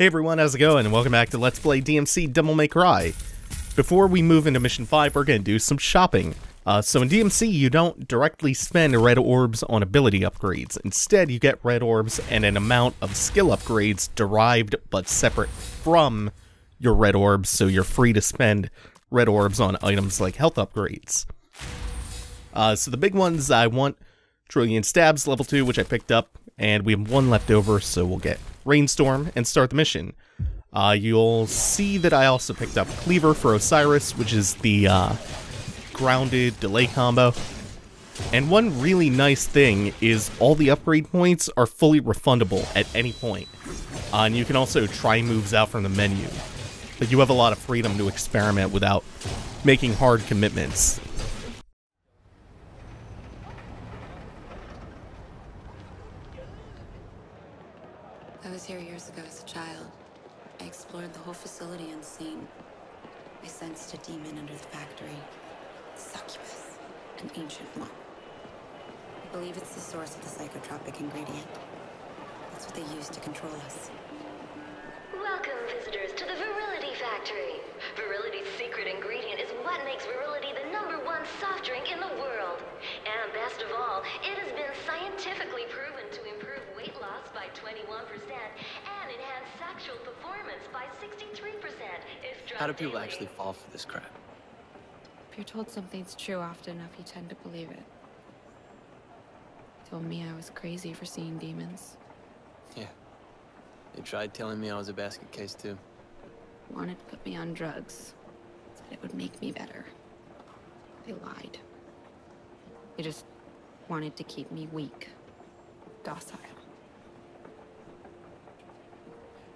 Hey everyone, how's it going? And welcome back to Let's Play DmC Devil May Cry. Before we move into Mission 5, we're going to do some shopping. So in DmC, you don't directly spend red orbs on ability upgrades. Instead, you get red orbs and an amount of skill upgrades derived but separate from your red orbs, so you're free to spend red orbs on items like health upgrades. So the big ones I want, Trillion Stabs level 2, which I picked up, and we have one left over, so we'll get Rainstorm and start the mission. You'll see that I also picked up Cleaver for Osiris, which is the grounded delay combo. And one really nice thing is all the upgrade points are fully refundable at any point. And you can also try moves out from the menu. But you have a lot of freedom to experiment without making hard commitments. I was here years ago as a child. I explored the whole facility unseen. I sensed a demon under the factory. Succubus, an ancient one. I believe it's the source of the psychotropic ingredient. That's what they use to control us. Welcome, visitors, to the Virility Factory. Virility's secret ingredient is what makes Virility the #1 soft drink in the world. And best of all, it has been scientifically proven to improve weight loss by 21% and enhance sexual performance by 63%. How do people actually fall for this crap? If you're told something's true often enough, you tend to believe it. Told me I was crazy for seeing demons. Yeah. They tried telling me I was a basket case too. Wanted to put me on drugs. Said it would make me better. They lied. They just wanted to keep me weak. Docile.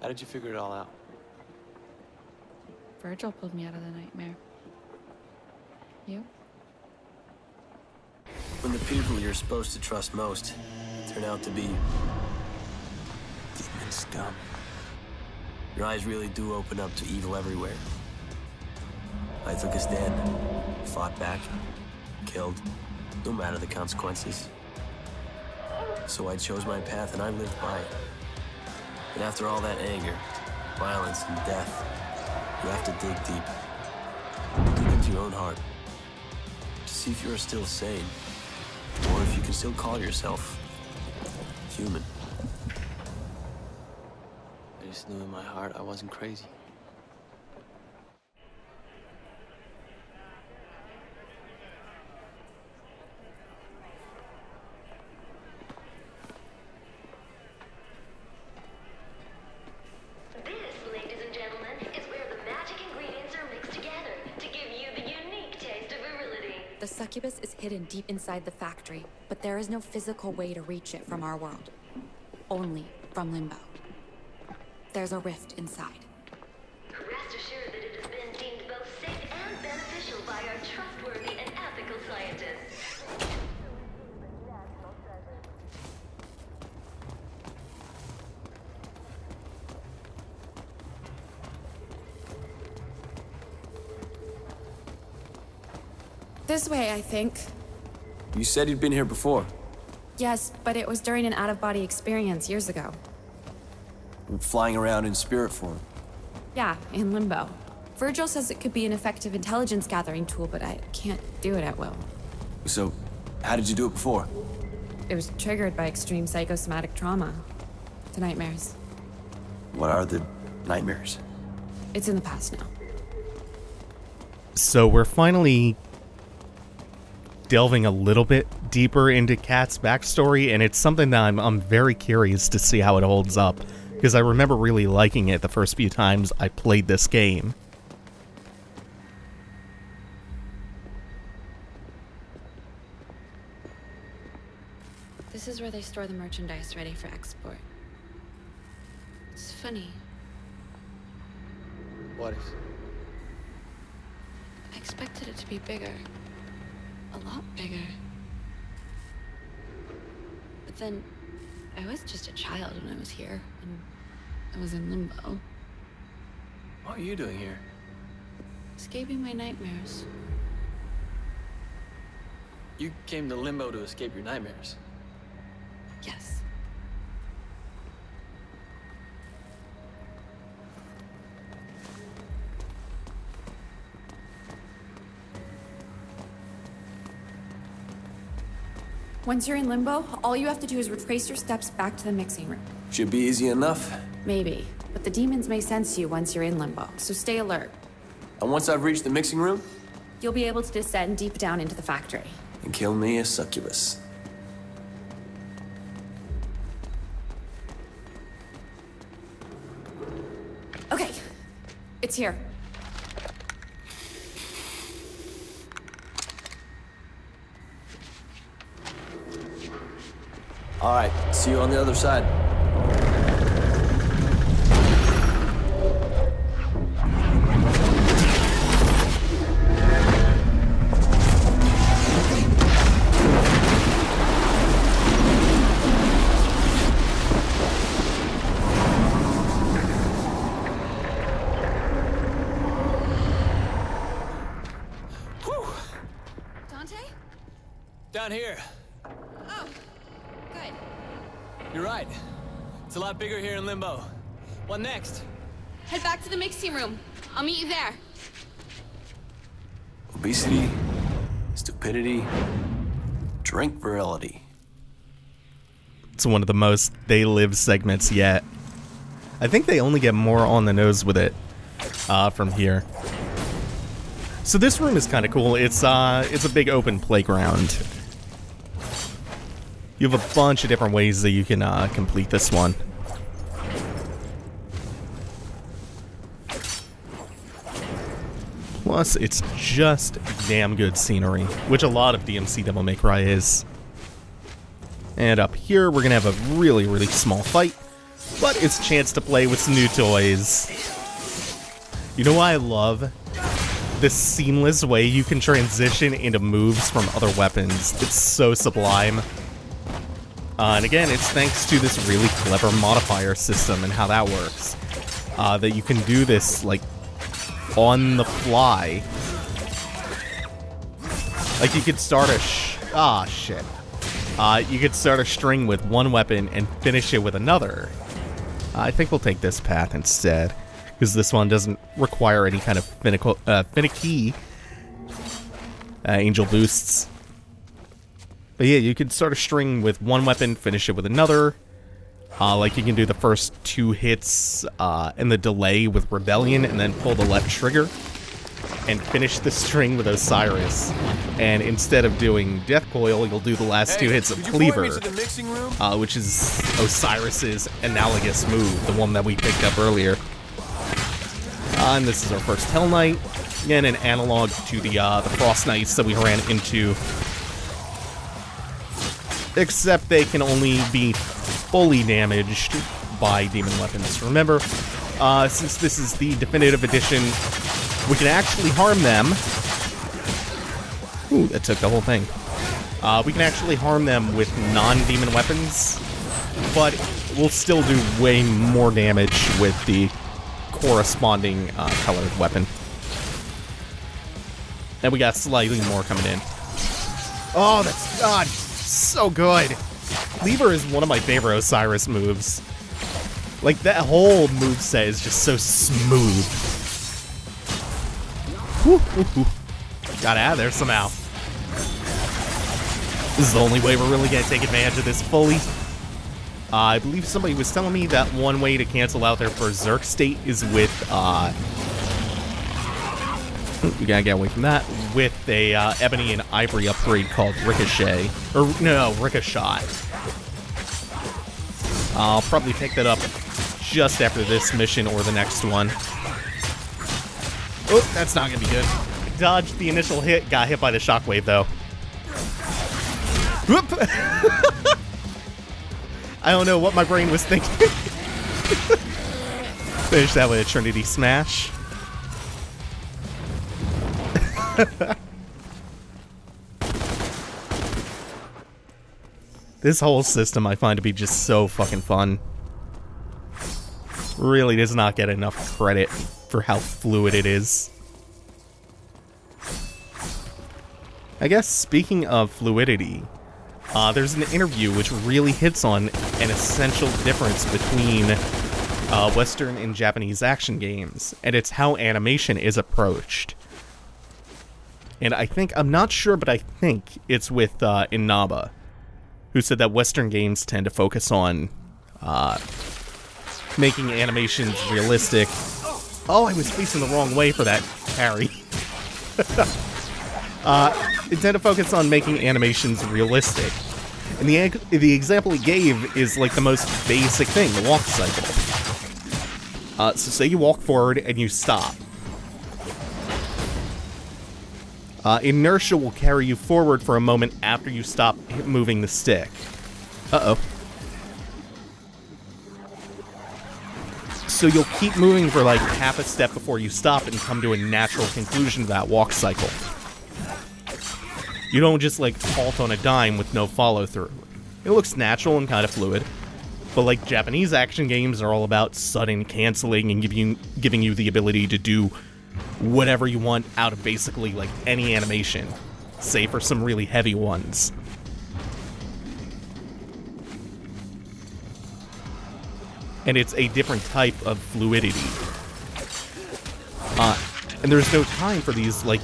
How did you figure it all out? Vergil pulled me out of the nightmare. You? When the people you're supposed to trust most turn out to be demon scum, your eyes really do open up to evil everywhere. I took a stand, fought back, killed, no matter the consequences. So I chose my path and I lived by it. And after all that anger, violence, and death, you have to dig deep. Dig into your own heart to see if you're still sane, or if you can still call yourself human. I just knew in my heart I wasn't crazy. This, ladies and gentlemen, is where the magic ingredients are mixed together to give you the unique taste of Virility. The succubus is hidden deep inside the factory, but there is no physical way to reach it from our world. Only from Limbo. There's a rift inside. Rest assured that it has been deemed both safe and beneficial by our trustworthy and ethical scientists. This way, I think. You said you'd been here before. Yes, but it was during an out-of-body experience years ago. Flying around in spirit form. Yeah, in Limbo. Vergil says it could be an effective intelligence gathering tool, but I can't do it at will. So, how did you do it before? It was triggered by extreme psychosomatic trauma. The nightmares. What are the nightmares? It's in the past now. So we're finally delving a little bit deeper into Kat's backstory, and it's something that I'm very curious to see how it holds up, because I remember really liking it the first few times I played this game. This is where they store the merchandise ready for export. It's funny. What is? I expected it to be bigger. A lot bigger. But then, I was just a child when I was here, and I was in Limbo. What are you doing here? Escaping my nightmares. You came to Limbo to escape your nightmares. Yes. Once you're in Limbo, all you have to do is retrace your steps back to the mixing room. Should be easy enough. Maybe, but the demons may sense you once you're in Limbo, so stay alert. And once I've reached the mixing room, You'll be able to descend deep down into the factory. and kill me a succubus. Okay, it's here. All right, see you on the other side. Dante? Down here. Oh, good. You're right. It's a lot bigger here in Limbo. What next? Head back to the mixing room. I'll meet you there. Obesity, stupidity, drink virility. It's one of the most they live segments yet. I think they only get more on the nose with it from here. So this room is kind of cool. It's a big open playground. You have a bunch of different ways that you can complete this one. Plus, it's just damn good scenery, which a lot of DmC Devil May Cry is. And up here, we're gonna have a really, really small fight, but it's a chance to play with some new toys. You know why I love this seamless way you can transition into moves from other weapons? It's so sublime. And again, it's thanks to this really clever modifier system and how that works. That you can do this, like, on the fly. Like, you could start a shit. You could start a string with one weapon and finish it with another. I think we'll take this path instead, because this one doesn't require any kind of finicky angel boosts. But yeah, you could start a string with one weapon, finish it with another. Like you can do the first 2 hits and the delay with Rebellion, and then pull the left trigger and finish the string with Osiris. And instead of doing Death Coil, you'll do the last 2 hits of Cleaver, which is Osiris's analogous move, the one that we picked up earlier. And this is our first Hell Knight, again an analog to the Frost Knights that we ran into. Except they can only be fully damaged by demon weapons. Remember, since this is the definitive edition, we can actually harm them. Ooh, that took the whole thing. We can actually harm them with non-demon weapons, but we'll still do way more damage with the corresponding colored weapon. And we got slightly more coming in. Oh, that's God, so good. Cleaver is one of my favorite Osiris moves. Like, that whole moveset is just so smooth. Woo, woo, woo. Got out of there somehow. This is the only way we're really going to take advantage of this fully. I believe somebody was telling me that one way to cancel out their Berserk state is with, we gotta get away from that, with a Ebony and Ivory upgrade called Ricochet. Or, no, Ricochet. I'll probably pick that up just after this mission or the next one. Oh, that's not gonna be good. Dodged the initial hit, got hit by the shockwave though. Whoop! I don't know what my brain was thinking. Finish that with a Trinity Smash. This whole system I find to be just so fucking fun. Really does not get enough credit for how fluid it is. I guess speaking of fluidity, there's an interview which really hits on an essential difference between Western and Japanese action games, and it's how animation is approached. And I think, I'm not sure, but I think it's with Inaba. who said that Western games tend to focus on making animations realistic. Oh, I was facing the wrong way for that parry. They tend to focus on making animations realistic. And the example he gave is like the most basic thing, the walk cycle. So say you walk forward and you stop. Inertia will carry you forward for a moment after you stop moving the stick. Uh-oh. So you'll keep moving for like half a step before you stop and come to a natural conclusion of that walk cycle. You don't just like halt on a dime with no follow-through. It looks natural and kind of fluid, but like Japanese action games are all about sudden canceling and giving you the ability to do whatever you want out of basically like any animation, save for some really heavy ones. And it's a different type of fluidity. And there's no time for these like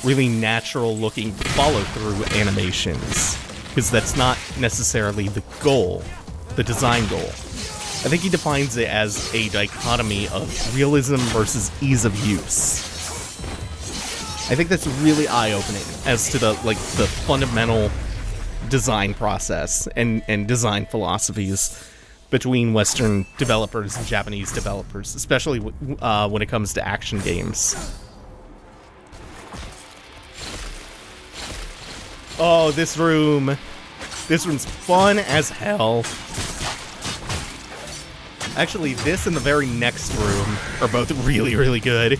really natural looking follow-through animations, because that's not necessarily the goal, the design goal. I think he defines it as a dichotomy of realism versus ease of use. I think that's really eye-opening as to the fundamental design process and design philosophies between Western developers and Japanese developers, especially when it comes to action games. Oh, this room's fun as hell. Actually, this and the very next room are both really, really good.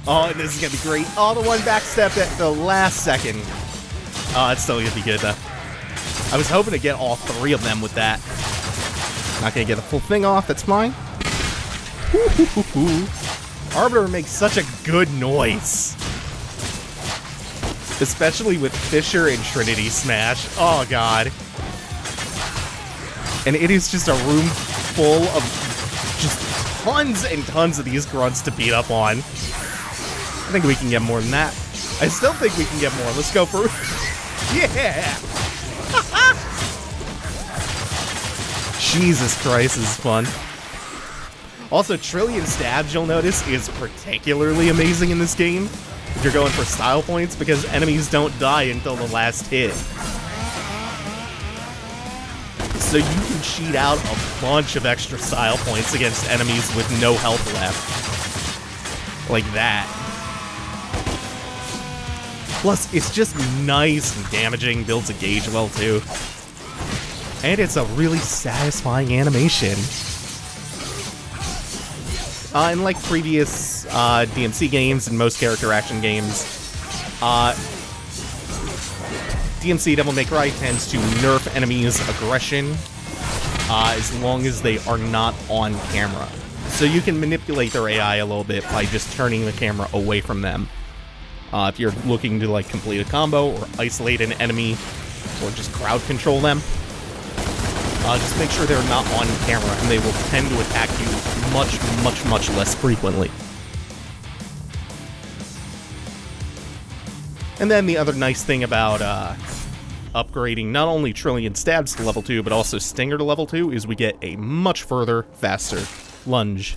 Oh, and this is gonna be great. Oh, the one backstep at the last second. Oh, it's still gonna be good, though. I was hoping to get all three of them with that. Not gonna get the full thing off, that's fine. Arbiter makes such a good noise. Especially with Fisher and Trinity Smash. Oh, God. And it is just a room full of just tons and tons of these grunts to beat up on. I think we can get more than that. I still think we can get more. Let's go for... Yeah! Jesus Christ, this is fun. Also, Trillion Stabs, you'll notice, is particularly amazing in this game. If you're going for style points, because enemies don't die until the last hit. So you can cheat out a bunch of extra style points against enemies with no health left. Like that. Plus, it's just nice and damaging, builds a gauge well too. And it's a really satisfying animation. And like previous DmC games and most character action games, DmC Devil May Cry tends to nerf enemies' aggression as long as they are not on camera. So you can manipulate their AI a little bit by just turning the camera away from them. If you're looking to like complete a combo or isolate an enemy or just crowd control them, just make sure they're not on camera and they will tend to attack you much less frequently. And then the other nice thing about upgrading not only Trillion Stabs to level 2, but also Stinger to level 2, is we get a much further, faster lunge.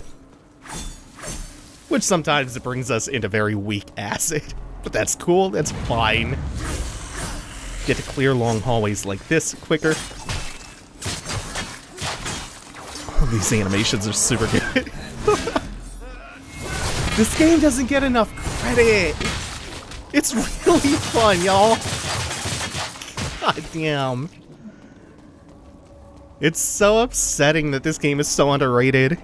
Which sometimes it brings us into very weak acid. But that's cool, that's fine. Get to clear long hallways like this quicker. Oh, these animations are super good. This game doesn't get enough credit. It's really fun, y'all. God damn. It's so upsetting that this game is so underrated.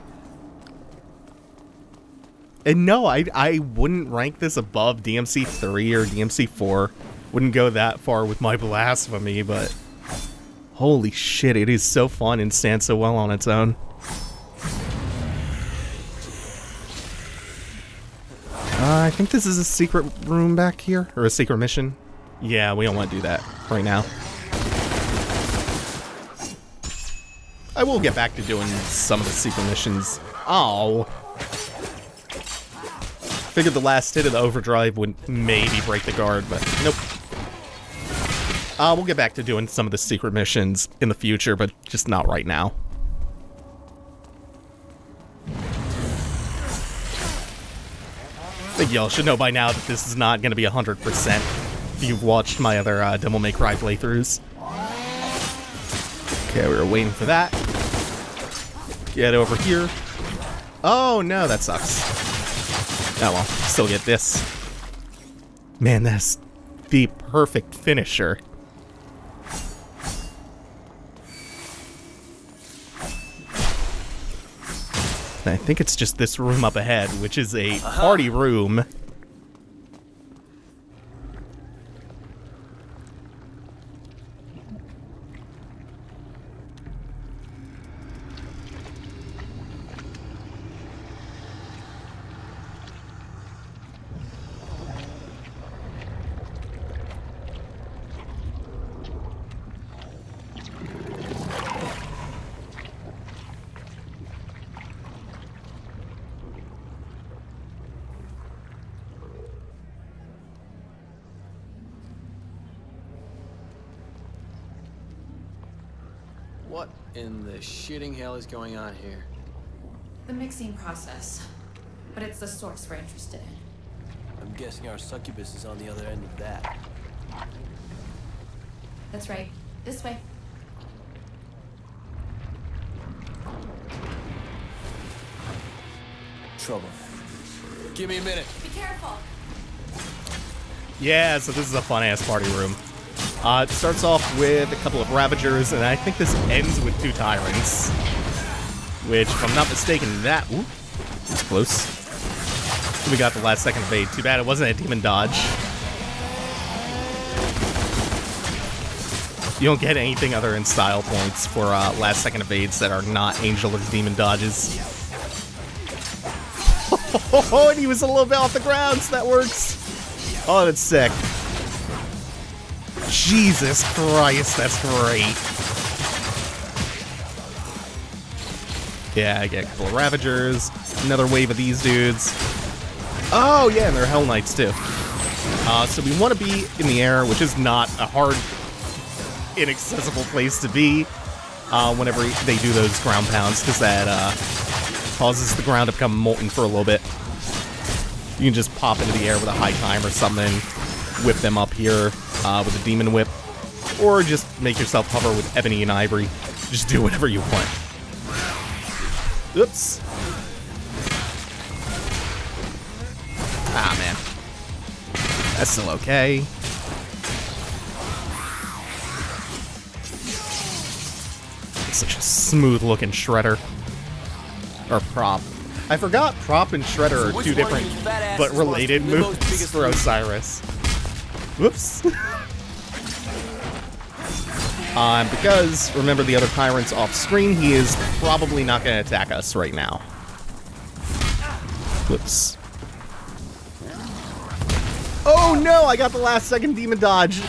And no, I wouldn't rank this above DMC 3 or DMC 4. Wouldn't go that far with my blasphemy, but holy shit, it is so fun and stands so well on its own. I think this is a secret room back here, or a secret mission. Yeah, we don't want to do that right now. I will get back to doing some of the secret missions. Oh. Figured the last hit of the overdrive would maybe break the guard, but nope. We'll get back to doing some of the secret missions in the future, but just not right now. I think y'all should know by now that this is not going to be 100% if you've watched my other Devil May Cry playthroughs. Okay, we were waiting for that. Get over here. Oh, no, that sucks. Oh, well, still get this. Man, that's the perfect finisher. I think it's just this room up ahead, which is a party room. What in the shitting hell is going on here? The mixing process. But it's the source we're interested in. I'm guessing our succubus is on the other end of that. That's right. This way. Trouble. Give me a minute. Be careful. Yeah, so this is a fun-ass party room. It starts off with a couple of Ravagers, and I think this ends with 2 Tyrants. Which, if I'm not mistaken, that... Ooh, it's close. We got the last second evade. Too bad it wasn't a Demon Dodge. You don't get anything other than style points for last second evades that are not Angel or Demon Dodges. Oh, and he was a little bit off the ground, so that works. Oh, that's sick. Jesus Christ, that's great. Yeah, I get a couple of Ravagers, another wave of these dudes. Oh, yeah, and they're Hell Knights, too. So we want to be in the air, which is not a hard, inaccessible place to be whenever they do those ground pounds, because that causes the ground to become molten for a little bit. You can just pop into the air with a high time or something, whip them up here with a Demon Whip, or just make yourself hover with Ebony and Ivory. Just do whatever you want. Oops. Ah, man. That's still okay. It's such a smooth-looking Shredder. Or Prop. I forgot Prop and Shredder are 2 different, but related moves for Osiris. Whoops. Because, remember the other Tyrant's off-screen, he is probably not going to attack us right now. Whoops. Oh no, I got the last second Demon Dodge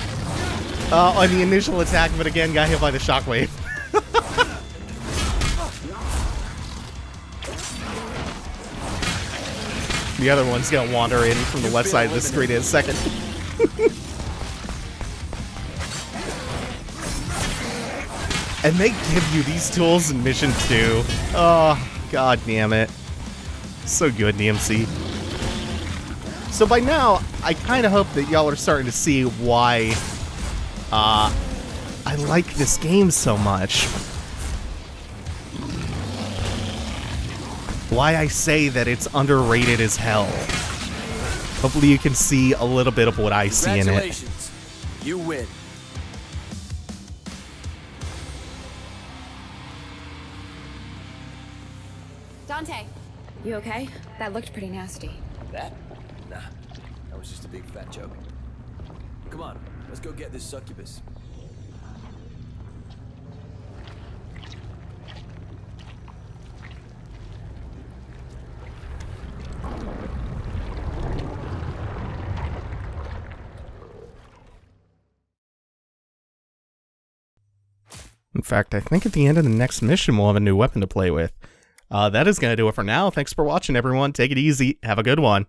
on the initial attack, but again got hit by the Shockwave. The other one's gonna wander in from the left side of the screen in a second. And they give you these tools in Mission 2. Oh, god damn it. So good, DmC. So by now, I kind of hope that y'all are starting to see why I like this game so much. Why I say that it's underrated as hell. Hopefully you can see a little bit of what I see in it. Congratulations. You win. Dante, you okay? That looked pretty nasty. That? Nah. That was just a big fat joke. Come on, let's go get this succubus. In fact, I think at the end of the next mission we'll have a new weapon to play with. That is going to do it for now. Thanks for watching, everyone. Take it easy. Have a good one.